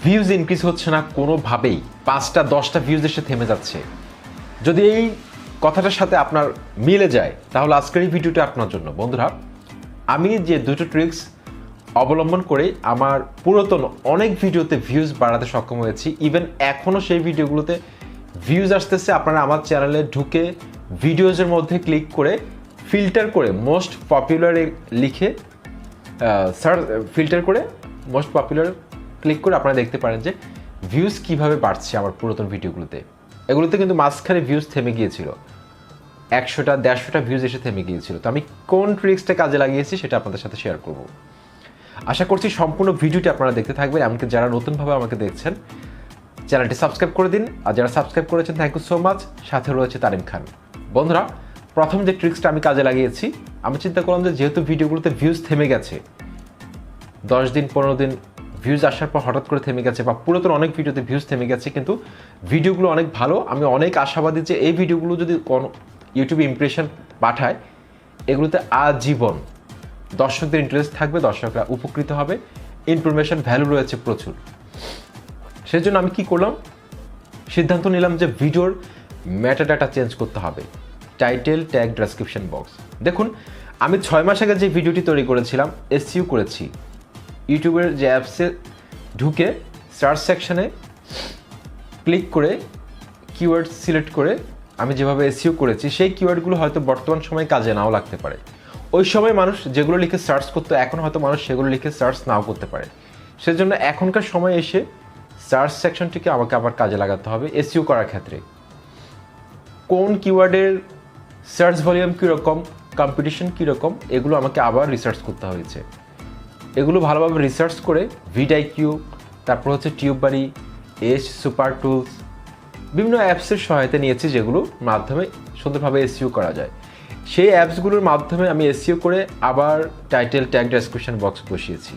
Views increase হচ্ছে না কোনোভাবেই, 5টা 10টা ভিউজ এসে থেমে যাচ্ছে। যদি এই কথাটার সাথে আপনার মিলে যায় তাহলে আজকের এই ভিডিওটা আপনার জন্য। বন্ধুরা, আমি যে দুটো ট্রিক্স অবলম্বন করে আমার পুরাতন অনেক ভিডিওতে ভিউজ বাড়াতে সক্ষম হয়েছি, ইভেন এখনও সেই ভিডিওগুলোতে ভিউজ আসতেছে। আপনারা আমার চ্যানেলে ঢুকে ভিডিওজের মধ্যে ক্লিক করে ফিল্টার করে মোস্ট পপুলারে লিখে ফিল্টার করে মোস্ট পপুলার ক্লিক করে আপনারা দেখতে পারেন যে ভিউজ কিভাবে বাড়ছে আমার পুরাতন ভিডিওগুলোতে। এগুলোতে কিন্তু মাঝখানে ভিউজ থেমে গিয়েছিল, 100টা 150টা ভিউজ এসে থেমে গিয়েছিল। তো আমি কোন ট্রিক্সটা কাজে লাগিয়েছি সেটা আপনাদের সাথে শেয়ার করব। আশা করছি সম্পূর্ণ ভিডিওটি আপনারা দেখতে থাকবেন। এমনকি যারা নতুনভাবে আমাকে দেখছেন চ্যানেলটি সাবস্ক্রাইব করে দিন, আর যারা সাবস্ক্রাইব করেছেন থ্যাংক ইউ সো মাচ। সাথে রয়েছে তারিম খান। বন্ধুরা, প্রথম যে ট্রিক্সটা আমি কাজে লাগিয়েছি, আমি চিন্তা করলাম যে যেহেতু ভিডিওগুলোতে ভিউজ থেমে গেছে, 10 দিন 15 দিন ভিউজ আসার পর হঠাৎ করে থেমে গেছে, বা পুরাতন অনেক ভিডিওতে ভিউজ থেমে গেছে, কিন্তু ভিডিওগুলো অনেক ভালো, আমি অনেক আশাবাদী যে এই ভিডিওগুলো যদি কোনো ইউটিউবে ইমপ্রেশন পাঠায় এগুলোতে আজীবন দর্শকদের ইন্টারেস্ট থাকবে, দর্শকরা উপকৃত হবে, ইনফরমেশন ভ্যালু রয়েছে প্রচুর। সেজন্য আমি কি করলাম, সিদ্ধান্ত নিলাম যে ভিডিওর মেটাডাটা চেঞ্জ করতে হবে, টাইটেল, ট্যাগ, ডেসক্রিপশন বক্স। দেখুন, আমি 6 মাস আগে যে ভিডিওটি তৈরি করেছিলাম, এসইও করেছি, ইউটিউবের যে অ্যাপসে ঢুকে সার্চ সেকশনে ক্লিক করে কিওয়ার্ড সিলেক্ট করে আমি যেভাবে এসইও করেছি সেই কিওয়ার্ডগুলো হয়তো বর্তমান সময়ে কাজে নাও লাগতে পারে। ওই সময় মানুষ যেগুলো লিখে সার্চ করতো এখন হয়তো মানুষ সেগুলো লিখে সার্চ নাও করতে পারে। সেজন্য এখনকার সময় এসে সার্চ সেকশনটিকে আমাকে আবার কাজে লাগাতে হবে এসইও করার ক্ষেত্রে। কোন কিওয়ার্ডের সার্চ ভলিউম কীরকম, কম্পিটিশন কীরকম, এগুলো আমাকে আবার রিসার্চ করতে হয়েছে। এগুলো ভালোভাবে রিসার্চ করে ভিডআইকিউ, তারপর হচ্ছে টিউববারি, এস সুপার টুলস, বিভিন্ন অ্যাপসের সহায়তা নিয়েছি যেগুলোর মাধ্যমে সুন্দরভাবে এসইও করা যায়। সেই অ্যাপসগুলোর মাধ্যমে আমি এসইও করে আবার টাইটেল, ট্যাগ, ডেসক্রিপশন বক্স বসিয়েছি।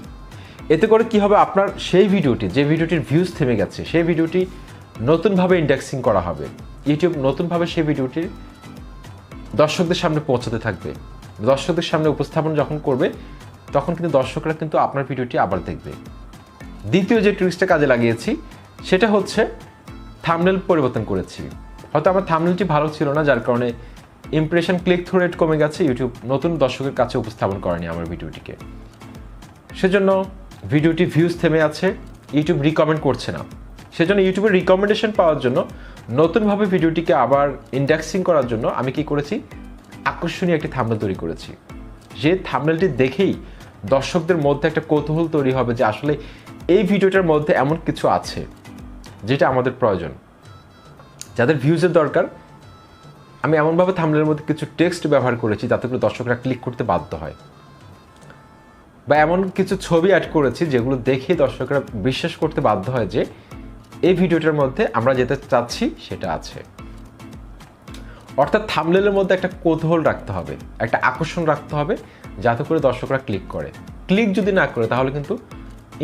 এতে করে কি হবে, আপনার সেই ভিডিওটি, যে ভিডিওটির ভিউজ থেমে গেছে, সেই ভিডিওটি নতুনভাবে ইন্ডেক্সিং করা হবে। ইউটিউব নতুনভাবে সেই ভিডিওটির দর্শকদের সামনে পৌঁছাতে থাকবে। দর্শকদের সামনে উপস্থাপন যখন করবে তখন কিন্তু দর্শকরা কিন্তু আপনার ভিডিওটি আবার দেখবে। দ্বিতীয় যে ট্রিক্সটা কাজে লাগিয়েছি সেটা হচ্ছে থাম্বনেল পরিবর্তন করেছি। হয়তো আমার থাম্বনেলটি ভালো ছিল না, যার কারণে ইমপ্রেশন, ক্লিক থ্রু রেট কমে গেছে, ইউটিউব নতুন দর্শকের কাছে উপস্থাপন করেনি আমার ভিডিওটিকে। সেজন্য ভিডিওটি ভিউজ থেমে আছে, ইউটিউব রিকমেন্ড করছে না। সেজন্য ইউটিউবের রিকমেন্ডেশন পাওয়ার জন্য, নতুনভাবে ভিডিওটিকে আবার ইন্ডেক্সিং করার জন্য আমি কি করেছি, আকর্ষণীয় একটি থাম্বনেল তৈরি করেছি। যে থাম্বনেলটি দেখেই দর্শকদের মধ্যে একটা কৌতূহল তৈরি হবে যে আসলে এই ভিডিওটার মধ্যে এমন কিছু আছে যেটা আমাদের প্রয়োজন, যাদের ভিউজের দরকার। আমি এমনভাবে থাম্বনেলের মধ্যে কিছু টেক্সট ব্যবহার করেছি যাতে করে দর্শকরা ক্লিক করতে বাধ্য হয়, বা এমন কিছু ছবি অ্যাড করেছি যেগুলো দেখে দর্শকরা বিশ্বাস করতে বাধ্য হয় যে এই ভিডিওটার মধ্যে আমরা যেতে চাচ্ছি সেটা আছে। অর্থাৎ থাম্বনেলের মধ্যে একটা কৌতূহল রাখতে হবে, একটা আকর্ষণ রাখতে হবে, যাতে করে দর্শকরা ক্লিক করে। ক্লিক যদি না করে তাহলে কিন্তু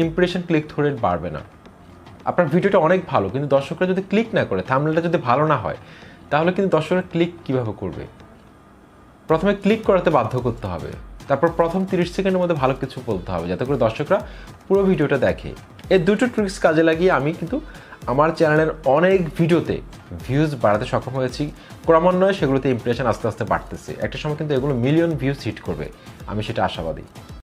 ইমপ্রেশন, ক্লিক থ্রু রেট বাড়বে না। আপনার ভিডিওটা অনেক ভালো, কিন্তু দর্শকরা যদি ক্লিক না করে, থাম্বনেলটা যদি ভালো না হয়, তাহলে কিন্তু দর্শকরা ক্লিক কীভাবে করবে? প্রথমে ক্লিক করাতে বাধ্য করতে হবে, তারপর প্রথম 30 সেকেন্ডের মধ্যে ভালো কিছু বলতে হবে যাতে করে দর্শকরা পুরো ভিডিওটা দেখে। এই দুটো ট্রিক্স কাজে লাগিয়ে আমি কিন্তু আমার চ্যানেলের অনেক ভিডিওতে ভিউজ বাড়াতে সক্ষম হয়েছি। ক্রমান্বয়ে সেগুলোতে ইমপ্রেশন আস্তে আস্তে বাড়তেছে। একটা সময় কিন্তু এগুলো মিলিয়ন ভিউজ হিট করবে, আমি সেটা আশাবাদী।